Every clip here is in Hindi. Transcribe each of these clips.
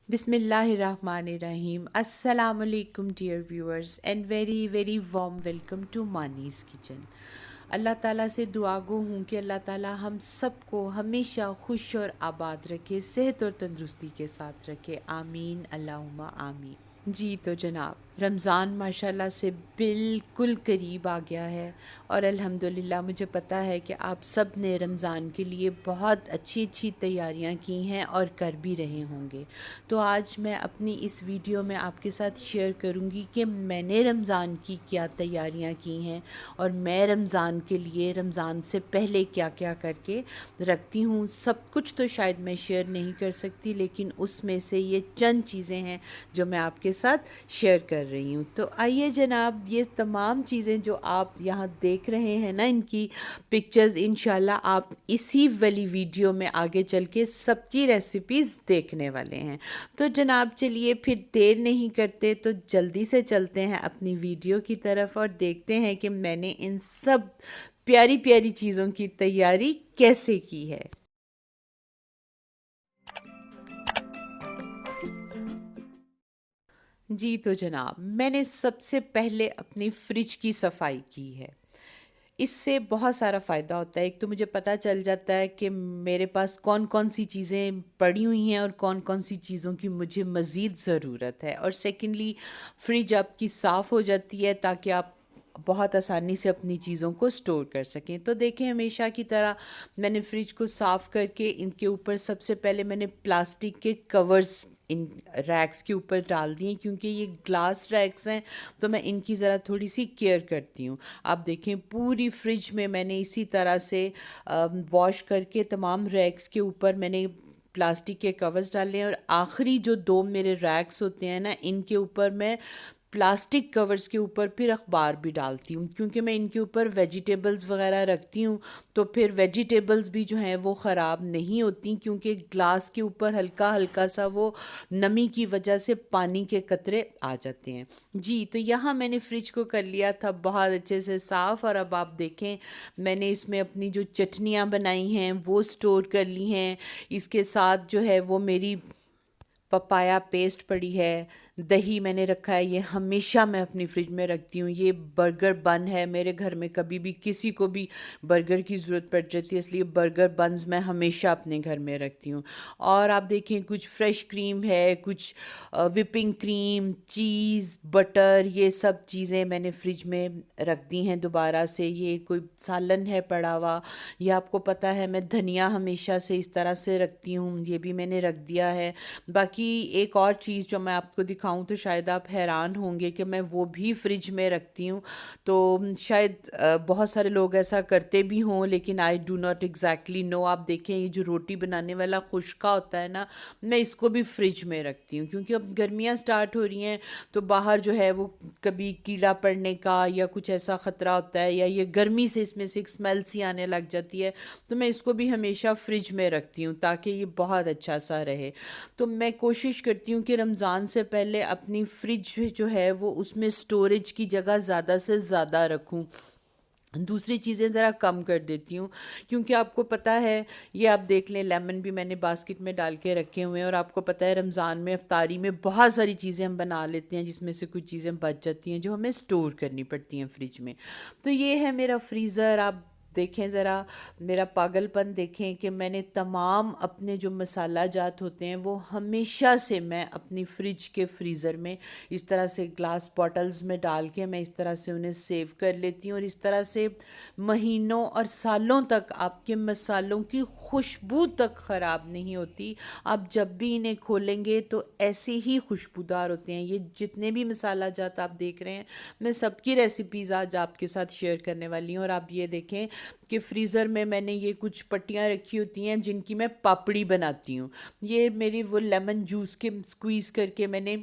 Bismillahirrahmanirrahim. Assalamu alaikum dear viewers and very warm welcome to Mani's Kitchen. अल्लाह ताला से दुआ गो हूँ कि अल्लाह ताला हम सबको हमेशा खुश और आबाद रखे, सेहत और तंदुरुस्ती के साथ रखे। आमीन अल्लाहुम्मा आमीन। जी तो जनाब, रमज़ान माशाल्लाह से बिल्कुल करीब आ गया है और अल्हम्दुलिल्लाह मुझे पता है कि आप सब ने रमज़ान के लिए बहुत अच्छी तैयारियां की हैं और कर भी रहे होंगे। तो आज मैं अपनी इस वीडियो में आपके साथ शेयर करूंगी कि मैंने रमज़ान की क्या तैयारियां की हैं और मैं रमज़ान के लिए रमज़ान से पहले क्या क्या करके रखती हूँ। सब कुछ तो शायद मैं शेयर नहीं कर सकती, लेकिन उसमें से ये चंद चीज़ें हैं जो मैं आपके साथ शेयर कर रही हूँ। तो आइए जनाब, ये तमाम चीज़ें जो आप यहाँ देख रहे हैं ना, इनकी पिक्चर्स इंशाल्लाह आप इसी वाली वीडियो में आगे चल के सबकी रेसिपीज़ देखने वाले हैं। तो जनाब चलिए फिर देर नहीं करते, तो जल्दी से चलते हैं अपनी वीडियो की तरफ और देखते हैं कि मैंने इन सब प्यारी प्यारी चीज़ों की तैयारी कैसे की है। जी तो जनाब, मैंने सबसे पहले अपनी फ्रिज की सफाई की है। इससे बहुत सारा फ़ायदा होता है। एक तो मुझे पता चल जाता है कि मेरे पास कौन कौन सी चीज़ें पड़ी हुई हैं और कौन कौन सी चीज़ों की मुझे मज़ीद ज़रूरत है। और सेकंडली, फ्रिज आपकी साफ़ हो जाती है ताकि आप बहुत आसानी से अपनी चीज़ों को स्टोर कर सकें। तो देखें, हमेशा की तरह मैंने फ्रिज को साफ़ करके इनके ऊपर सबसे पहले मैंने प्लास्टिक के कवर्स इन रैक्स के ऊपर डाल दिए, क्योंकि ये ग्लास रैक्स हैं तो मैं इनकी ज़रा थोड़ी सी केयर करती हूँ। आप देखें, पूरी फ्रिज में मैंने इसी तरह से वॉश करके तमाम रैक्स के ऊपर मैंने प्लास्टिक के कवर्स डाले हैं और आखिरी जो दो मेरे रैक्स होते हैं ना, इनके ऊपर मैं प्लास्टिक कवर्स के ऊपर फिर अखबार भी डालती हूँ, क्योंकि मैं इनके ऊपर वेजिटेबल्स वगैरह रखती हूँ तो फिर वेजिटेबल्स भी जो हैं वो ख़राब नहीं होती, क्योंकि ग्लास के ऊपर हल्का हल्का सा वो नमी की वजह से पानी के कतरे आ जाते हैं। जी तो यहाँ मैंने फ्रिज को कर लिया था बहुत अच्छे से साफ़, और अब आप देखें मैंने इसमें अपनी जो चटनियाँ बनाई हैं वो स्टोर कर ली हैं। इसके साथ जो है वो मेरी पपाया पेस्ट पड़ी है, दही मैंने रखा है, ये हमेशा मैं अपनी फ्रिज में रखती हूँ। ये बर्गर बन है, मेरे घर में कभी भी किसी को भी बर्गर की ज़रूरत पड़ जाती है, इसलिए बर्गर बन्स मैं हमेशा अपने घर में रखती हूँ। और आप देखें, कुछ फ्रेश क्रीम है, कुछ विपिंग क्रीम, चीज़, बटर, ये सब चीज़ें मैंने फ्रिज में रख दी हैं दोबारा से। ये कोई सालन है पड़ा हुआ, ये आपको पता है मैं धनिया हमेशा से इस तरह से रखती हूँ, ये भी मैंने रख दिया है। बाकी एक और चीज़ जो मैं आपको दिखाऊं तो शायद आप हैरान होंगे कि मैं वो भी फ्रिज में रखती हूँ। तो शायद बहुत सारे लोग ऐसा करते भी हों, लेकिन I do not exactly know. आप देखें, ये जो रोटी बनाने वाला खुश्का होता है ना, मैं इसको भी फ्रिज में रखती हूँ, क्योंकि अब गर्मियाँ स्टार्ट हो रही हैं तो बाहर जो है वो कभी कीड़ा पड़ने का या कुछ ऐसा ख़तरा होता है, या ये गर्मी से इसमें से एक स्मेल सी आने लग जाती है। तो मैं इसको भी हमेशा फ्रिज में रखती हूँ ताकि ये बहुत अच्छा सा रहे। तो मैं कोशिश करती हूँ कि रमज़ान से पहले अपनी फ्रिज जो है वो उसमें स्टोरेज की जगह ज़्यादा से ज़्यादा रखूँ, दूसरी चीज़ें ज़रा कम कर देती हूँ। क्योंकि आपको पता है, ये आप देख लें, लेमन भी मैंने बास्केट में डाल के रखे हुए हैं, और आपको पता है रमज़ान में अफ्तारी में बहुत सारी चीज़ें हम बना लेते हैं जिसमें से कुछ चीज़ें बच जाती हैं जो हमें स्टोर करनी पड़ती हैं फ्रिज में। तो ये है मेरा फ्रीज़र। आप देखें ज़रा, मेरा पागलपन देखें कि मैंने तमाम अपने जो मसाला जात होते हैं वो हमेशा से मैं अपनी फ्रिज के फ्रीज़र में इस तरह से ग्लास बॉटल्स में डाल के मैं इस तरह से उन्हें सेव कर लेती हूँ, और इस तरह से महीनों और सालों तक आपके मसालों की खुशबू तक ख़राब नहीं होती। आप जब भी इन्हें खोलेंगे तो ऐसे ही खुशबूदार होते हैं। ये जितने भी मसाला जात आप देख रहे हैं, मैं सबकी रेसिपीज़ आज आपके साथ शेयर करने वाली हूँ। और आप ये देखें कि फ्रीज़र में मैंने ये कुछ पट्टियाँ रखी होती हैं जिनकी मैं पापड़ी बनाती हूँ। ये मेरी वो लेमन जूस के स्क्वीज़ करके मैंने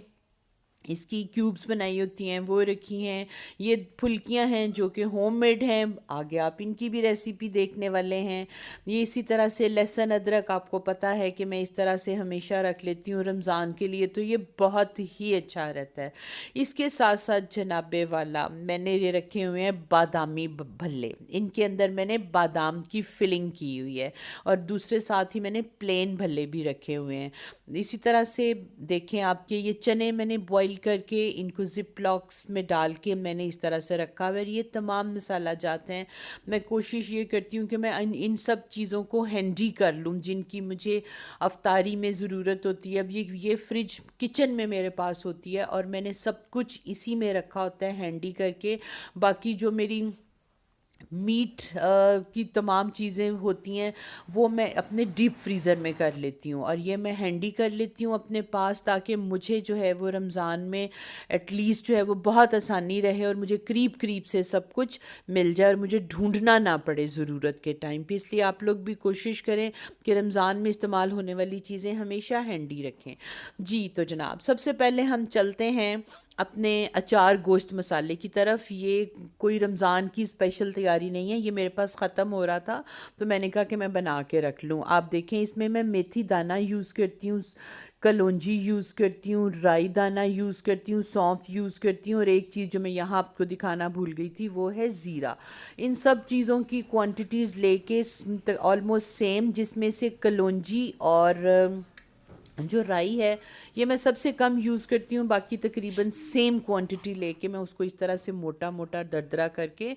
इसकी क्यूब्स बनाई होती हैं वो रखी हैं। ये फुल्कियां हैं जो कि होममेड हैं, आगे आप इनकी भी रेसिपी देखने वाले हैं। ये इसी तरह से लहसुन अदरक आपको पता है कि मैं इस तरह से हमेशा रख लेती हूँ रमज़ान के लिए, तो ये बहुत ही अच्छा रहता है। इसके साथ साथ जनाबे वाला मैंने ये रखे हुए हैं बादामी भल्ले, इनके अंदर मैंने बादाम की फिलिंग की हुई है, और दूसरे साथ ही मैंने प्लेन भल्ले भी रखे हुए हैं। इसी तरह से देखें आपके ये चने मैंने बॉईल करके इनको जिप लॉक्स में डाल के मैंने इस तरह से रखा हुआ है। ये तमाम मसाला जाते हैं। मैं कोशिश ये करती हूँ कि मैं इन सब चीज़ों को हैंडी कर लूँ जिनकी मुझे अफ्तारी में ज़रूरत होती है। अब ये फ्रिज किचन में मेरे पास होती है और मैंने सब कुछ इसी में रखा होता है हैंडी करके। बाकी जो मेरी मीट की तमाम चीज़ें होती हैं वो मैं अपने डीप फ्रीज़र में कर लेती हूँ, और ये मैं हैंडी कर लेती हूँ अपने पास, ताकि मुझे जो है वो रमज़ान में एटलीस्ट जो है वो बहुत आसानी रहे और मुझे करीब करीब से सब कुछ मिल जाए और मुझे ढूंढना ना पड़े ज़रूरत के टाइम पे। इसलिए आप लोग भी कोशिश करें कि रमज़ान में इस्तेमाल होने वाली चीज़ें हमेशा हैंडी रखें। जी तो जनाब, सबसे पहले हम चलते हैं अपने अचार गोश्त मसाले की तरफ। ये कोई रमज़ान की स्पेशल तैयारी नहीं है, ये मेरे पास ख़त्म हो रहा था तो मैंने कहा कि मैं बना के रख लूँ। आप देखें इसमें मैं मेथी दाना यूज़ करती हूँ, कलौंजी यूज़ करती हूँ, राई दाना यूज़ करती हूँ, सौंफ यूज़ करती हूँ, और एक चीज़ जो मैं यहाँ आपको दिखाना भूल गई थी वो है ज़ीरा। इन सब चीज़ों की क्वांटिटीज़ लेके ऑलमोस्ट सेम, जिसमें से कलौंजी और जो राई है ये मैं सबसे कम यूज़ करती हूँ, बाकी तकरीबन सेम क्वांटिटी लेके मैं उसको इस तरह से मोटा मोटा दरदरा करके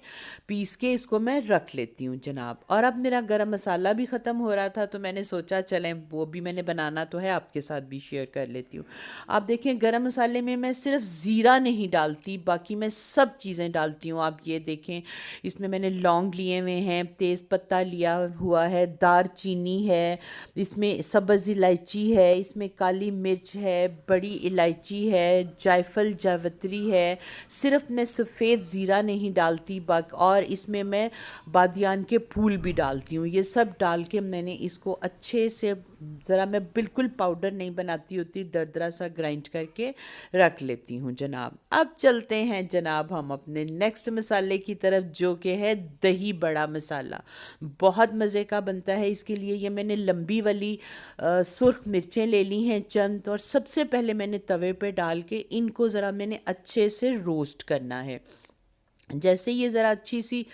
पीस के इसको मैं रख लेती हूँ जनाब। और अब मेरा गरम मसाला भी ख़त्म हो रहा था तो मैंने सोचा चलें वो भी मैंने बनाना तो है, आपके साथ भी शेयर कर लेती हूँ। आप देखें गरम मसाले में मैं सिर्फ ज़ीरा नहीं डालती, बाकी मैं सब चीज़ें डालती हूँ। आप ये देखें इसमें मैंने लौंग लिए हुए हैं, तेज़ पत्ता लिया हुआ है, दार चीनी है, इसमें सब्ज़ इलायची है, इसमें काली मिर्च है, बड़ी इलायची है, जायफल जावित्री है। सिर्फ मैं सफ़ेद ज़ीरा नहीं डालती, और इसमें मैं बादियान के फूल भी डालती हूँ। ये सब डाल के मैंने इसको अच्छे से, ज़रा मैं बिल्कुल पाउडर नहीं बनाती होती, दरदरा सा ग्राइंड करके रख लेती हूँ जनाब। अब चलते हैं जनाब हम अपने नेक्स्ट मसाले की तरफ, जो कि है दही बड़ा मसाला। बहुत मज़े का बनता है। इसके लिए ये मैंने लंबी वाली सुर्ख मिर्चें ले ली हैं चंद, और सबसे पहले मैंने तवे पे डाल के इनको ज़रा मैंने अच्छे से रोस्ट करना है। जैसे ये ज़रा अच्छी सी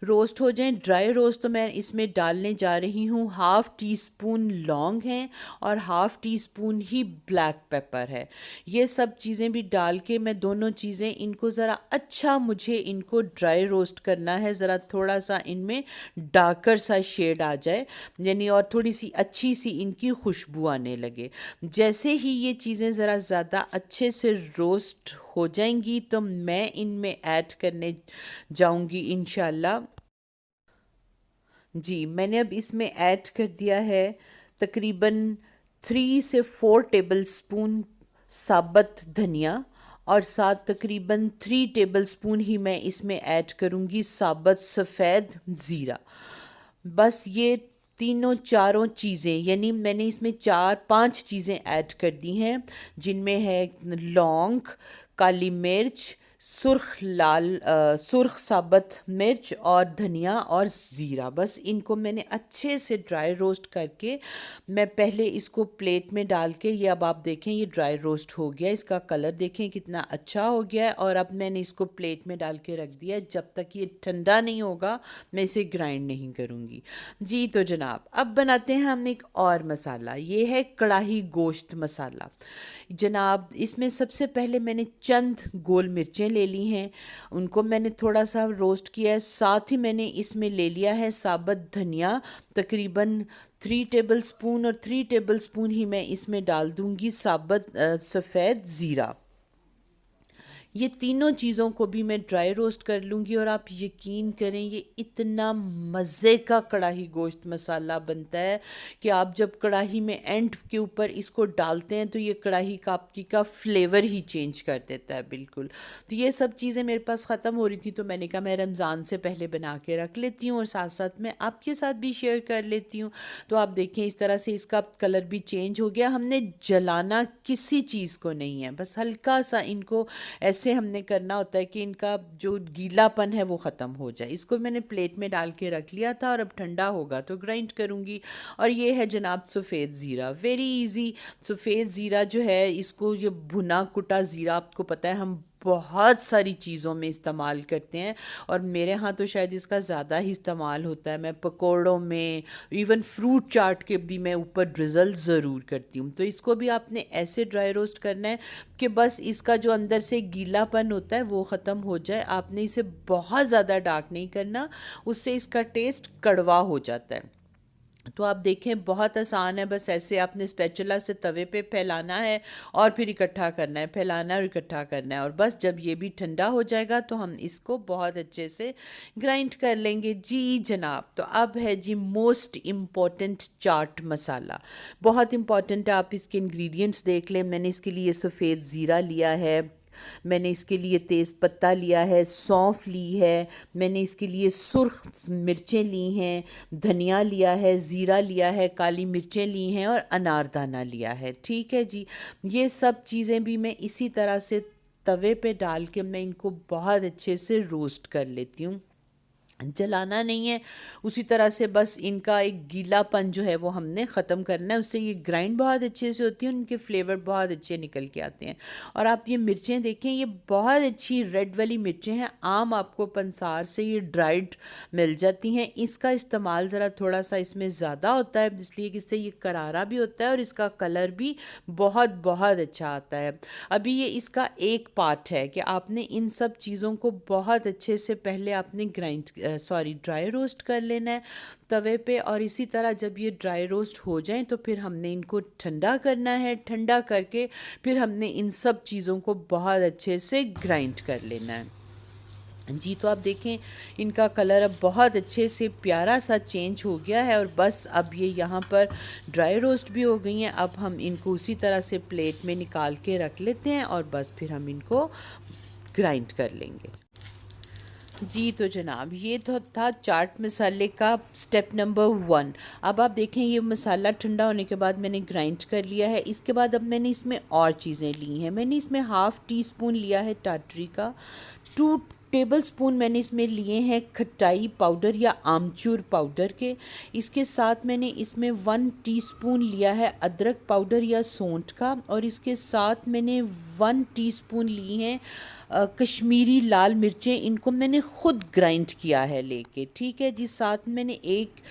रोस्ट हो जाए, ड्राई रोस्ट, तो मैं इसमें डालने जा रही हूँ 1/2 टीस्पून लौंग है और 1/2 टीस्पून ही ब्लैक पेपर है। ये सब चीज़ें भी डाल के मैं दोनों चीज़ें इनको ज़रा अच्छा, मुझे इनको ड्राई रोस्ट करना है, ज़रा थोड़ा सा इनमें डार्कर सा शेड आ जाए, यानी और थोड़ी सी अच्छी सी इनकी खुशबू आने लगे। जैसे ही ये चीज़ें ज़रा ज़्यादा अच्छे से रोस्ट हो जाएंगी तो मैं इनमें ऐड करने जाऊंगी इंशाल्लाह। जी मैंने अब इसमें ऐड कर दिया है तकरीबन 3 से 4 टेबल स्पून साबुत धनिया, और साथ तकरीबन 3 टेबल स्पून ही मैं इसमें ऐड करूँगी साबुत सफ़ेद ज़ीरा। बस ये तीनों चारों चीज़ें, यानी मैंने इसमें 4-5 चीज़ें ऐड कर दी हैं, जिनमें है लौंग, काली मिर्च, सुर्ख साबुत मिर्च और धनिया और ज़ीरा। बस इनको मैंने अच्छे से ड्राई रोस्ट करके मैं पहले इसको प्लेट में डाल के, ये अब आप देखें ये ड्राई रोस्ट हो गया, इसका कलर देखें कितना अच्छा हो गया है। और अब मैंने इसको प्लेट में डाल के रख दिया, जब तक ये ठंडा नहीं होगा मैं इसे ग्राइंड नहीं करूँगी। जी तो जनाब, अब बनाते हैं हम एक और मसाला, ये है कढ़ाई गोश्त मसाला। जनाब इसमें सबसे पहले मैंने चंद गोल मिर्चें ले ली हैं, उनको मैंने थोड़ा सा रोस्ट किया है। साथ ही मैंने इसमें ले लिया है साबुत धनिया, तकरीबन 3 टेबल स्पून, और 3 टेबल स्पून ही मैं इसमें डाल दूंगी साबुत सफ़ेद ज़ीरा। ये तीनों चीज़ों को भी मैं ड्राई रोस्ट कर लूँगी और आप यकीन करें ये इतना मज़े का कढ़ाई गोश्त मसाला बनता है कि आप जब कढ़ाई में एंड के ऊपर इसको डालते हैं तो ये कढ़ाई का आपकी का फ्लेवर ही चेंज कर देता है बिल्कुल। तो ये सब चीज़ें मेरे पास ख़त्म हो रही थी तो मैंने कहा मैं रमज़ान से पहले बना के रख लेती हूँ और साथ साथ मैं आपके साथ भी शेयर कर लेती हूँ। तो आप देखें इस तरह से इसका कलर भी चेंज हो गया। हमने जलाना किसी चीज़ को नहीं है, बस हल्का सा इनको ऐसे हमने करना होता है कि इनका जो गीलापन है वो ख़त्म हो जाए। इसको मैंने प्लेट में डाल के रख लिया था और अब ठंडा होगा तो ग्राइंड करूँगी। और ये है जनाब सफ़ेद ज़ीरा, वेरी इजी। सफ़ेद ज़ीरा जो है इसको ये भुना कुटा ज़ीरा आपको पता है हम बहुत सारी चीज़ों में इस्तेमाल करते हैं और मेरे यहाँ तो शायद इसका ज़्यादा ही इस्तेमाल होता है। मैं पकौड़ों में, इवन फ्रूट चाट के भी मैं ऊपर ड्रिज़ल ज़रूर करती हूँ। तो इसको भी आपने ऐसे ड्राई रोस्ट करना है कि बस इसका जो अंदर से गीलापन होता है वो ख़त्म हो जाए। आपने इसे बहुत ज़्यादा डार्क नहीं करना, उससे इसका टेस्ट कड़वा हो जाता है। तो आप देखें बहुत आसान है, बस ऐसे आपने स्पैचुला से तवे पे फैलाना है और फिर इकट्ठा करना है, फैलाना और इकट्ठा करना है। और बस जब ये भी ठंडा हो जाएगा तो हम इसको बहुत अच्छे से ग्राइंड कर लेंगे। जी जनाब, तो अब है जी मोस्ट इम्पॉर्टेंट चाट मसाला। बहुत इम्पॉर्टेंट है, आप इसके इंग्रेडिएंट्स देख लें। मैंने इसके लिए सफ़ेद ज़ीरा लिया है, मैंने इसके लिए तेज़ पत्ता लिया है, सौंफ ली है, मैंने इसके लिए सुर्ख मिर्चें ली हैं, धनिया लिया है, ज़ीरा लिया है, काली मिर्चें ली हैं और अनारदाना लिया है। ठीक है जी, ये सब चीज़ें भी मैं इसी तरह से तवे पे डाल के मैं इनको बहुत अच्छे से रोस्ट कर लेती हूँ। जलाना नहीं है, उसी तरह से बस इनका एक गीलापन जो है वो हमने ख़त्म करना है। उससे ये ग्राइंड बहुत अच्छे से होती है, उनके फ्लेवर बहुत अच्छे निकल के आते हैं। और आप ये मिर्चें देखें, ये बहुत अच्छी रेड वाली मिर्चें हैं। आम आपको पंसार से ये ड्राइड मिल जाती हैं। इसका इस्तेमाल ज़रा थोड़ा सा इसमें ज़्यादा होता है, इसलिए कि इससे ये करारा भी होता है और इसका कलर भी बहुत बहुत अच्छा आता है। अभी ये इसका एक पार्ट है कि आपने इन सब चीज़ों को बहुत अच्छे से पहले आपने ड्राई रोस्ट कर लेना है तवे पे। और इसी तरह जब ये ड्राई रोस्ट हो जाएं तो फिर हमने इनको ठंडा करना है। ठंडा करके फिर हमने इन सब चीज़ों को बहुत अच्छे से ग्राइंड कर लेना है जी। तो आप देखें इनका कलर अब बहुत अच्छे से प्यारा सा चेंज हो गया है और बस अब ये यहाँ पर ड्राई रोस्ट भी हो गई हैं। अब हम इनको उसी तरह से प्लेट में निकाल के रख लेते हैं और बस फिर हम इनको ग्राइंड कर लेंगे जी। तो जनाब ये तो था चाट मसाले का स्टेप नंबर 1। अब आप देखें ये मसाला ठंडा होने के बाद मैंने ग्राइंड कर लिया है। इसके बाद अब मैंने इसमें और चीज़ें ली हैं। मैंने इसमें हाफ़ टी स्पून लिया है टाटरी का, 2 टेबल स्पून मैंने इसमें लिए हैं खटाई पाउडर या आमचूर पाउडर के। इसके साथ मैंने इसमें 1 टीस्पून लिया है अदरक पाउडर या सौंठ का और इसके साथ मैंने 1 टीस्पून ली हैं कश्मीरी लाल मिर्चें। इनको मैंने ख़ुद ग्राइंड किया है लेके। ठीक है जी। साथ मैंने 1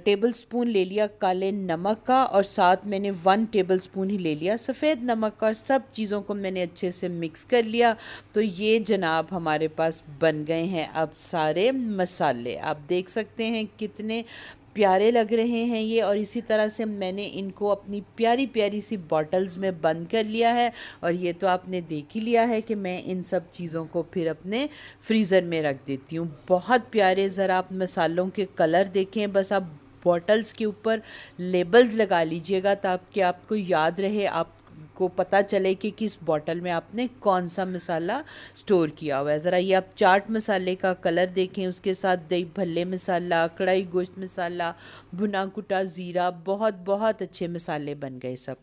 टेबल स्पून ले लिया काले नमक का और साथ मैंने 1 टेबल स्पून ही ले लिया सफ़ेद नमक का। और सब चीज़ों को मैंने अच्छे से मिक्स कर लिया। तो ये जनाब हमारे पास बन गए हैं अब सारे मसाले। आप देख सकते हैं कितने प्यारे लग रहे हैं ये। और इसी तरह से मैंने इनको अपनी प्यारी प्यारी सी बॉटल्स में बंद कर लिया है। और ये तो आपने देख ही लिया है कि मैं इन सब चीज़ों को फिर अपने फ्रीज़र में रख देती हूँ। बहुत प्यारे, ज़रा आप मसालों के कलर देखें। बस आप बॉटल्स के ऊपर लेबल्स लगा लीजिएगा ताकि आपको याद रहे, आपको पता चले कि किस बॉटल में आपने कौन सा मसाला स्टोर किया हुआ है। ज़रा ये आप चाट मसाले का कलर देखें, उसके साथ दही भल्ले मसाला, कढ़ाई गोश्त मसाला, भुना कुटा ज़ीरा, बहुत बहुत अच्छे मसाले बन गए सब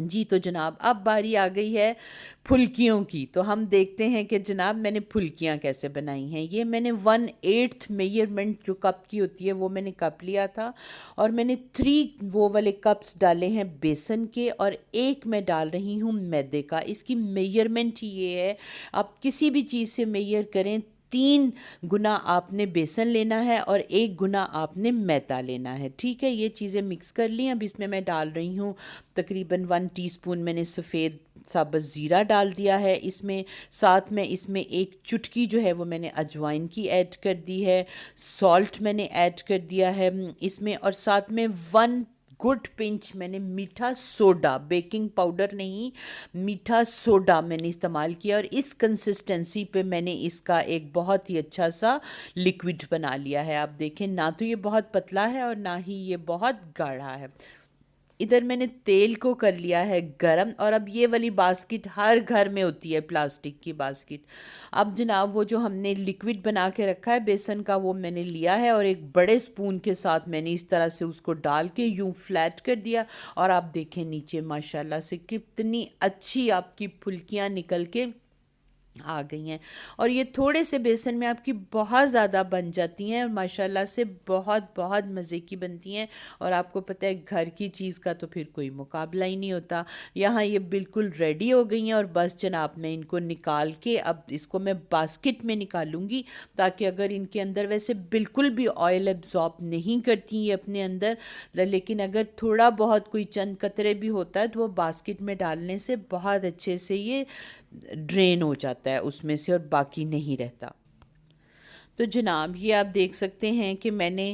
जी। तो जनाब अब बारी आ गई है फुल्कियों की। तो हम देखते हैं कि जनाब मैंने फुल्कियाँ कैसे बनाई हैं। ये मैंने 1/8 मेजरमेंट जो कप की होती है वो मैंने कप लिया था और मैंने 3 वो वाले कप्स डाले हैं बेसन के और 1 मैं डाल रही हूँ मैदे का। इसकी मेजरमेंट ही ये है, आप किसी भी चीज़ से मेजर करें, 3 गुना आपने बेसन लेना है और 1 गुना आपने मैदा लेना है। ठीक है, ये चीज़ें मिक्स कर ली। अब इसमें मैं डाल रही हूँ तकरीबन 1 टीस्पून मैंने सफ़ेद साबुत ज़ीरा डाल दिया है इसमें। साथ में इसमें 1 चुटकी जो है वो मैंने अजवाइन की ऐड कर दी है। सॉल्ट मैंने ऐड कर दिया है इसमें और साथ में 1 गुड पिंच मैंने मीठा सोडा, बेकिंग पाउडर नहीं, मीठा सोडा मैंने इस्तेमाल किया और इस कंसिस्टेंसी पे मैंने इसका एक बहुत ही अच्छा सा लिक्विड बना लिया है। आप देखें, ना तो ये बहुत पतला है और ना ही ये बहुत गाढ़ा है। इधर मैंने तेल को कर लिया है गरम, और अब ये वाली बास्केट हर घर में होती है, प्लास्टिक की बास्केट। अब जनाब वो जो हमने लिक्विड बना के रखा है बेसन का, वो मैंने लिया है और एक बड़े स्पून के साथ मैंने इस तरह से उसको डाल के यूं फ्लैट कर दिया। और आप देखें नीचे माशाल्लाह से कितनी अच्छी आपकी फुल्कियाँ निकल के आ गई हैं। और ये थोड़े से बेसन में आपकी बहुत ज़्यादा बन जाती हैं और माशाल्लाह से बहुत बहुत मज़े की बनती हैं। और आपको पता है घर की चीज़ का तो फिर कोई मुकाबला ही नहीं होता। यहाँ ये बिल्कुल रेडी हो गई हैं और बस जनाब मैं इनको निकाल के अब इसको मैं बास्केट में निकालूंगी, ताकि अगर इनके अंदर वैसे बिल्कुल भी ऑयल एब्जॉर्ब नहीं करती ये अपने अंदर, लेकिन अगर थोड़ा बहुत कोई चंद कतरे भी होता है तो वो बास्केट में डालने से बहुत अच्छे से ये ड्रेन हो जाता है उसमें से और बाकी नहीं रहता। तो जनाब ये आप देख सकते हैं कि मैंने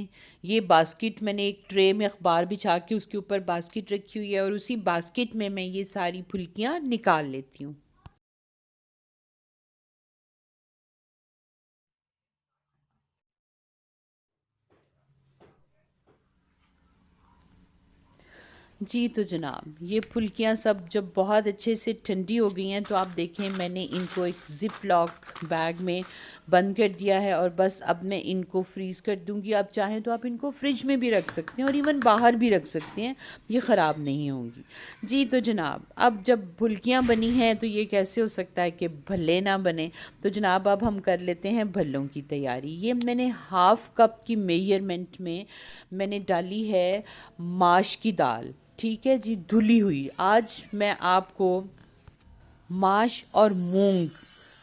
ये बास्केट, मैंने एक ट्रे में अखबार बिछा के उसके ऊपर बास्केट रखी हुई है और उसी बास्केट में मैं ये सारी फुल्कियाँ निकाल लेती हूँ। जी तो जनाब ये फुल्कियाँ सब जब बहुत अच्छे से ठंडी हो गई हैं तो आप देखें मैंने इनको एक ज़िप लॉक बैग में बंद कर दिया है और बस अब मैं इनको फ्रीज़ कर दूंगी। आप चाहें तो आप इनको फ्रिज में भी रख सकते हैं और इवन बाहर भी रख सकते हैं, ये ख़राब नहीं होंगी। जी तो जनाब अब जब फुल्कियाँ बनी हैं तो ये कैसे हो सकता है कि भल्ले ना बने। तो जनाब अब हम कर लेते हैं भल्लों की तैयारी। ये मैंने हाफ़ कप की मेजरमेंट में मैंने डाली है माश की दाल, ठीक है जी, धुली हुई। आज मैं आपको माश और मूंग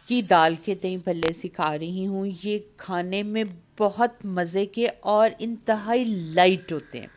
की दाल के दही भल्ले सिखा रही हूँ। ये खाने में बहुत मज़े के और इंतहाई लाइट होते हैं।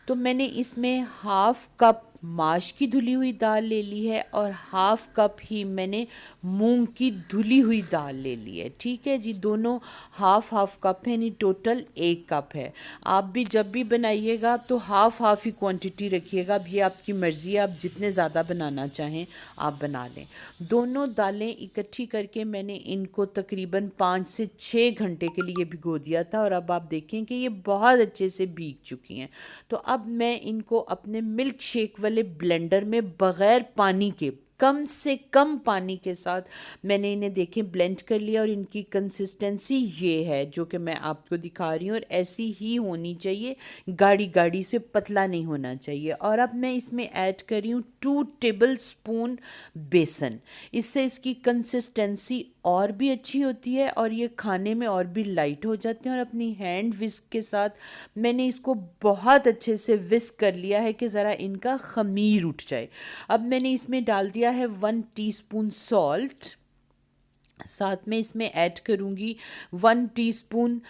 तो मैंने इसमें हाफ़ कप माश की धुली हुई दाल ले ली है और हाफ़ कप ही मैंने मूंग की धुली हुई दाल ले ली है, ठीक है जी। दोनों हाफ़ हाफ़ कप है, यानी टोटल 1 कप है। आप भी जब भी बनाइएगा तो हाफ़ हाफ़ ही क्वांटिटी रखिएगा। अब ये आपकी मर्ज़ी है, आप जितने ज़्यादा बनाना चाहें आप बना लें। दोनों दालें इकट्ठी करके मैंने इनको तकरीबन 5 से 6 घंटे के लिए भिगो दिया था और अब आप देखें कि ये बहुत अच्छे से भीग चुकी हैं। तो अब मैं इनको अपने मिल्क शेक वाले ब्लेंडर में बग़ैर पानी के, कम से कम पानी के साथ मैंने इन्हें देखें ब्लेंड कर लिया और इनकी कंसिस्टेंसी ये है जो कि मैं आपको दिखा रही हूँ और ऐसी ही होनी चाहिए, गाढ़ी गाढ़ी से, पतला नहीं होना चाहिए। और अब मैं इसमें ऐड कर रही हूँ 2 टेबल स्पून बेसन। इससे इसकी कंसिस्टेंसी और भी अच्छी होती है और ये खाने में और भी लाइट हो जाते हैं। और अपनी हैंड विस्क के साथ मैंने इसको बहुत अच्छे से विस्क कर लिया है कि ज़रा इनका ख़मीर उठ जाए। अब मैंने इसमें डाल दिया है 1 टीस्पून सॉल्ट, साथ में इसमें ऐड करूँगी 1 टीस्पून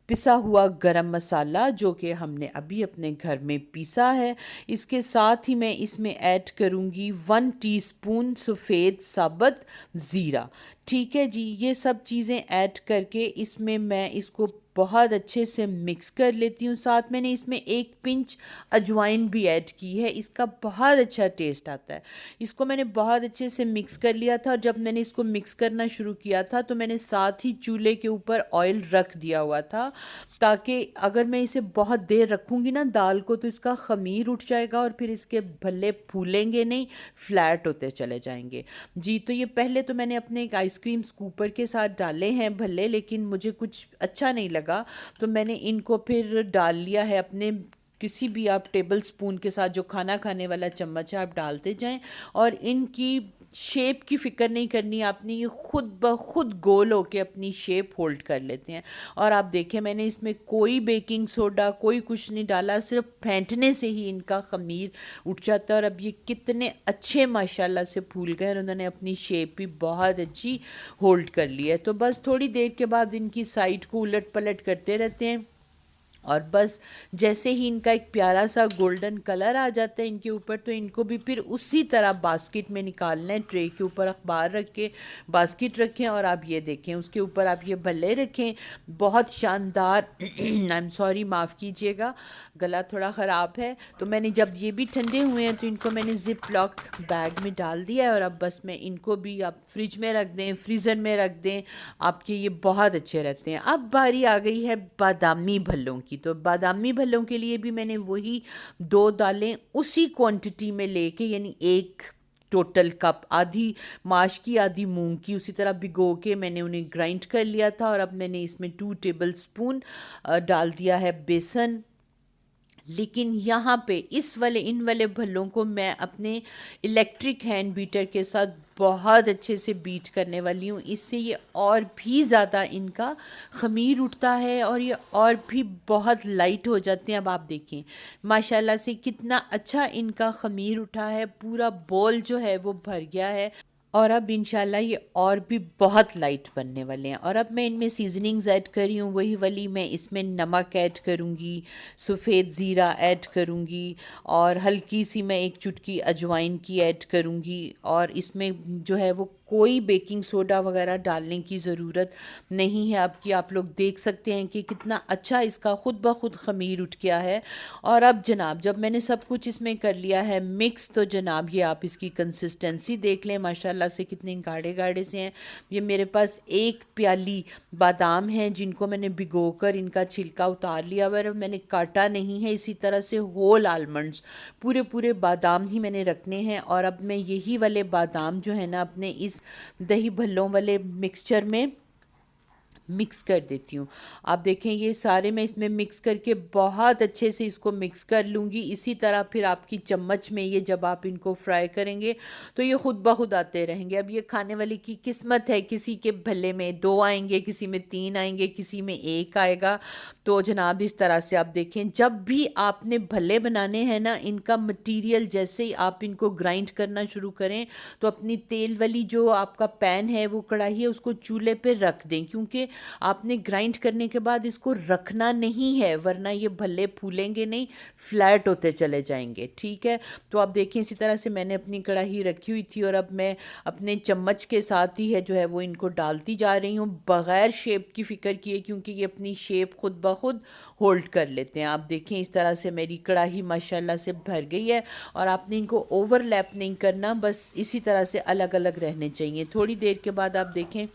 पिसा हुआ गरम मसाला जो कि हमने अभी अपने घर में पीसा है। इसके साथ ही मैं इसमें ऐड करूँगी 1 टीस्पून सफ़ेद साबुत ज़ीरा, ठीक है जी। ये सब चीज़ें ऐड करके इसमें मैं इसको बहुत अच्छे से मिक्स कर लेती हूँ। साथ मैंने इसमें 1 पिंच अजवाइन भी ऐड की है, इसका बहुत अच्छा टेस्ट आता है। इसको मैंने बहुत अच्छे से मिक्स कर लिया था और जब मैंने इसको मिक्स करना शुरू किया था तो मैंने साथ ही चूल्हे के ऊपर ऑयल रख दिया हुआ था, ताकि अगर मैं इसे बहुत देर रखूँगी ना दाल को तो इसका ख़मीर उठ जाएगा और फिर इसके भल्ले फूलेंगे नहीं, फ्लैट होते चले जाएंगे जी। तो ये पहले तो मैंने अपने एक आइसक्रीम स्कूपर के साथ डाले हैं भल्ले, लेकिन मुझे कुछ अच्छा नहीं लगा तो मैंने इनको फिर डाल लिया है अपने किसी भी आप टेबल स्पून के साथ, जो खाना खाने वाला चम्मच है आप डालते जाएं और इनकी शेप की फ़िक्र नहीं करनी आपने, ये खुद ब खुद गोल होके अपनी शेप होल्ड कर लेते हैं। और आप देखें मैंने इसमें कोई बेकिंग सोडा कोई कुछ नहीं डाला, सिर्फ फेंटने से ही इनका ख़मीर उठ जाता है। और अब ये कितने अच्छे माशाल्लाह से फूल गए और उन्होंने अपनी शेप भी बहुत अच्छी होल्ड कर ली है। तो बस थोड़ी देर के बाद इनकी साइड को उलट पलट करते रहते हैं और बस जैसे ही इनका एक प्यारा सा गोल्डन कलर आ जाता है इनके ऊपर, तो इनको भी फिर उसी तरह बास्केट में निकालना है। ट्रे के ऊपर अखबार रख के बास्केट रखें और आप ये देखें उसके ऊपर आप ये भल्ले रखें। बहुत शानदार आई एम सॉरी, माफ़ कीजिएगा, गला थोड़ा ख़राब है। तो मैंने जब ये भी ठंडे हुए हैं तो इनको मैंने ज़िप लॉक बैग में डाल दिया है। और अब बस मैं इनको भी आप फ्रिज में रख दें, फ्रीज़र में रख दें, आपके ये बहुत अच्छे रहते हैं। अब बारी आ गई है बादामी भल्लों की। तो बादामी भल्लों के लिए भी मैंने वही 2 दालें उसी क्वांटिटी में लेके, यानी एक टोटल कप, आधी माश की आधी मूंग की, उसी तरह भिगो के मैंने उन्हें ग्राइंड कर लिया था। और अब मैंने इसमें 2 टेबल स्पून डाल दिया है बेसन। लेकिन यहाँ पे इन वाले भल्लों को मैं अपने इलेक्ट्रिक हैंड बीटर के साथ बहुत अच्छे से बीट करने वाली हूँ। इससे ये और भी ज़्यादा इनका ख़मीर उठता है और ये और भी बहुत लाइट हो जाते हैं। अब आप देखें माशाल्लाह से कितना अच्छा इनका ख़मीर उठा है, पूरा बोल जो है वो भर गया है। और अब इंशाल्लाह ये और भी बहुत लाइट बनने वाले हैं। और अब मैं इनमें सीजनिंग्स ऐड कर रही हूँ, वही वाली मैं इसमें नमक ऐड करूँगी, सफ़ेद ज़ीरा ऐड करूँगी, और हल्की सी मैं 1 चुटकी अजवाइन की ऐड करूँगी। और इसमें जो है वो कोई बेकिंग सोडा वगैरह डालने की ज़रूरत नहीं है। अब कि आप लोग देख सकते हैं कि कितना अच्छा इसका ख़ुद ब खुद ख़मीर उठ गया है। और अब जनाब जब मैंने सब कुछ इसमें कर लिया है मिक्स, तो जनाब ये आप इसकी कंसिस्टेंसी देख लें, माशाल्लाह से कितने गाढ़े गाढ़े से हैं। ये मेरे पास 1 प्याली बादाम हैं जिनको मैंने भिगोकर इनका छिलका उतार लिया हुआ है, मैंने काटा नहीं है। इसी तरह से होल आलमंड्स, पूरे पूरे बादाम ही मैंने रखने हैं। और अब मैं यही वाले बादाम जो है ना अपने इस दही भल्लों वाले मिक्सचर में मिक्स कर देती हूँ। आप देखें ये सारे मैं इसमें मिक्स करके बहुत अच्छे से इसको मिक्स कर लूँगी। इसी तरह फिर आपकी चम्मच में ये जब आप इनको फ्राई करेंगे तो ये खुद ब खुद आते रहेंगे। अब ये खाने वाले की किस्मत है, किसी के भल्ले में 2 आएंगे, किसी में 3 आएंगे, किसी में 1 आएगा। तो जनाब इस तरह से आप देखें जब भी आपने भल्ले बनाने हैं ना, इनका मटीरियल जैसे ही आप इनको ग्राइंड करना शुरू करें तो अपनी तेल वाली जो आपका पैन है, वो कढ़ाई है, उसको चूल्हे पे रख दें, क्योंकि आपने ग्राइंड करने के बाद इसको रखना नहीं है, वरना ये भल्ले फूलेंगे नहीं, फ्लैट होते चले जाएंगे। ठीक है, तो आप देखें इसी तरह से मैंने अपनी कढ़ाई रखी हुई थी और अब मैं अपने चम्मच के साथ ही है जो है वो इनको डालती जा रही हूँ, बग़ैर शेप की फ़िक्र किए, क्योंकि ये अपनी शेप खुद ब खुद होल्ड कर लेते हैं। आप देखें इस तरह से मेरी कढ़ाई माशाल्लाह से भर गई है। और आपने इनको ओवरलैप नहीं करना, बस इसी तरह से अलग अलग रहने चाहिए। थोड़ी देर के बाद आप देखें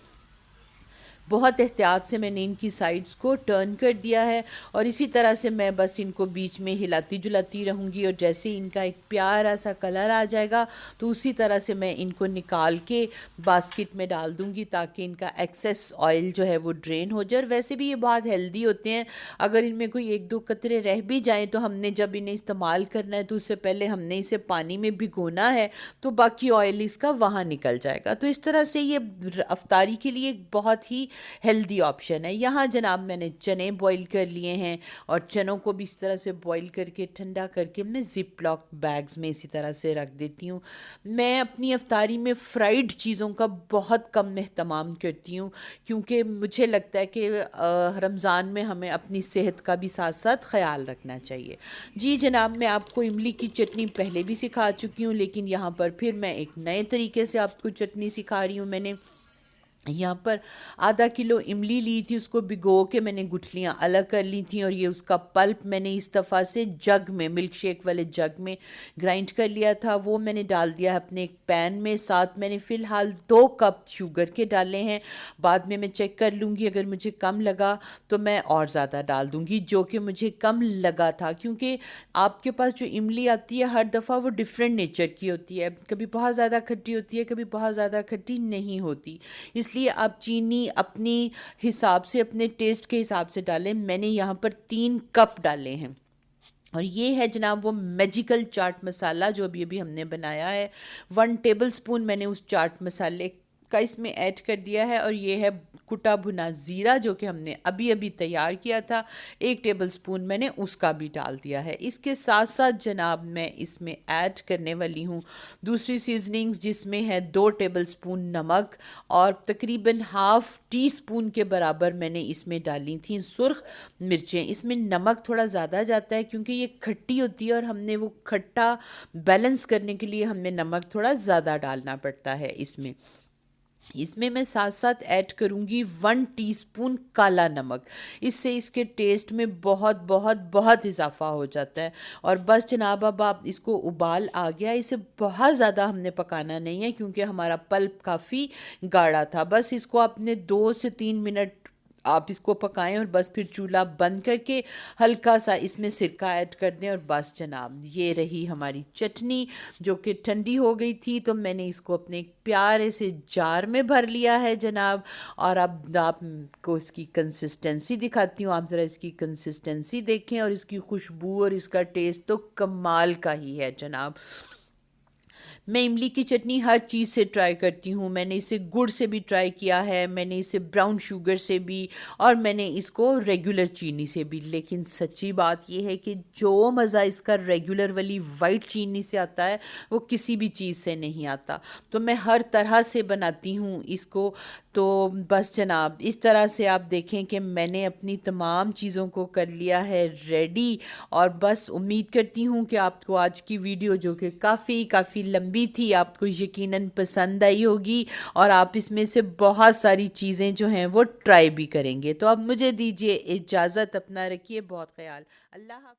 बहुत एहतियात से मैंने इनकी साइड्स को टर्न कर दिया है और इसी तरह से मैं बस इनको बीच में हिलाती जुलाती रहूँगी। और जैसे इनका एक प्यारा सा कलर आ जाएगा तो उसी तरह से मैं इनको निकाल के बास्केट में डाल दूँगी, ताकि इनका एक्सेस ऑयल जो है वो ड्रेन हो जाए। और वैसे भी ये बहुत हेल्दी होते हैं, अगर इनमें कोई 1-2 कतरे रह भी जाएँ तो हमने जब इन्हें इस्तेमाल करना है तो उससे पहले हमने इसे पानी में भिगोना है, तो बाकी ऑयल इसका वहाँ निकल जाएगा। तो इस तरह से ये अफ्तारी के लिए एक बहुत ही हेल्दी ऑप्शन है। यहाँ जनाब मैंने चने बॉईल कर लिए हैं और चनों को भी इस तरह से बॉईल करके ठंडा करके मैं ज़िप लॉक बैग्स में इसी तरह से रख देती हूँ। मैं अपनी अफ्तारी में फ्राइड चीज़ों का बहुत कम एहतमाम करती हूँ, क्योंकि मुझे लगता है कि रमज़ान में हमें अपनी सेहत का भी साथ साथ ख्याल रखना चाहिए। जी जनाब, मैं आपको इमली की चटनी पहले भी सिखा चुकी हूँ, लेकिन यहाँ पर फिर मैं एक नए तरीके से आपको चटनी सिखा रही हूँ। मैंने यहाँ पर आधा किलो इमली ली थी, उसको भिगो के मैंने गुठलियाँ अलग कर ली थी और ये उसका पल्प मैंने इस दफ़ा से जग में, मिल्क शेक वाले जग में ग्राइंड कर लिया था। वो मैंने डाल दिया है अपने एक पैन में। साथ मैंने फ़िलहाल 2 कप शुगर के डाले हैं। बाद में मैं चेक कर लूँगी, अगर मुझे कम लगा तो मैं और ज़्यादा डाल दूँगी, जो कि मुझे कम लगा था, क्योंकि आपके पास जो इमली आती है हर दफ़ा वो डिफरेंट नेचर की होती है, कभी बहुत ज़्यादा खट्टी होती है, कभी बहुत ज़्यादा खट्टी नहीं होती। इसलिए आप चीनी अपनी हिसाब से, अपने टेस्ट के हिसाब से डालें। मैंने यहाँ पर 3 कप डाले हैं। और ये है जनाब वो मैजिकल चाट मसाला जो अभी अभी हमने बनाया है। 1 टेबल स्पून मैंने उस चाट मसाले का इसमें ऐड कर दिया है, और ये है कुटा भुना ज़ीरा जो कि हमने अभी अभी तैयार किया था, 1 टेबलस्पून मैंने उसका भी डाल दिया है। इसके साथ साथ जनाब मैं इसमें ऐड करने वाली हूँ दूसरी सीजनिंग्स, जिसमें है 2 टेबलस्पून नमक, और तकरीबन हाफ़ टी स्पून के बराबर मैंने इसमें डाली थी सुर्ख मिर्चें। इसमें नमक थोड़ा ज़्यादा जाता है क्योंकि ये खट्टी होती है, और हमने वो खट्टा बैलेंस करने के लिए हमें नमक थोड़ा ज़्यादा डालना पड़ता है इसमें। इसमें मैं साथ साथ ऐड करूँगी 1 टीस्पून काला नमक। इससे इसके टेस्ट में बहुत बहुत बहुत इजाफा हो जाता है। और बस जनाब, अब आप इसको उबाल आ गया, इसे बहुत ज़्यादा हमने पकाना नहीं है क्योंकि हमारा पल्प काफ़ी गाढ़ा था। बस इसको आपने 2 से 3 मिनट आप इसको पकाएं, और बस फिर चूल्हा बंद करके हल्का सा इसमें सिरका ऐड कर दें, और बस जनाब ये रही हमारी चटनी जो कि ठंडी हो गई थी। तो मैंने इसको अपने एक प्यारे से जार में भर लिया है जनाब। और अब आपको इसकी कंसिस्टेंसी दिखाती हूँ, आप ज़रा इसकी कंसिस्टेंसी देखें, और इसकी खुशबू और इसका टेस्ट तो कमाल का ही है जनाब। मैं इमली की चटनी हर चीज़ से ट्राई करती हूँ। मैंने इसे गुड़ से भी ट्राई किया है, मैंने इसे ब्राउन शुगर से भी, और मैंने इसको रेगुलर चीनी से भी। लेकिन सच्ची बात यह है कि जो मज़ा इसका रेगुलर वाली वाइट चीनी से आता है वो किसी भी चीज़ से नहीं आता। तो मैं हर तरह से बनाती हूँ इसको। तो बस जनाब, इस तरह से आप देखें कि मैंने अपनी तमाम चीज़ों को कर लिया है रेडी। और बस उम्मीद करती हूँ कि आपको आज की वीडियो, जो कि काफ़ी लंबी थी, आपको यकीनन पसंद आई होगी, और आप इसमें से बहुत सारी चीज़ें जो हैं वो ट्राई भी करेंगे। तो अब मुझे दीजिए इजाज़त, अपना रखिए बहुत ख्याल। अल्लाह हाफ़िज़।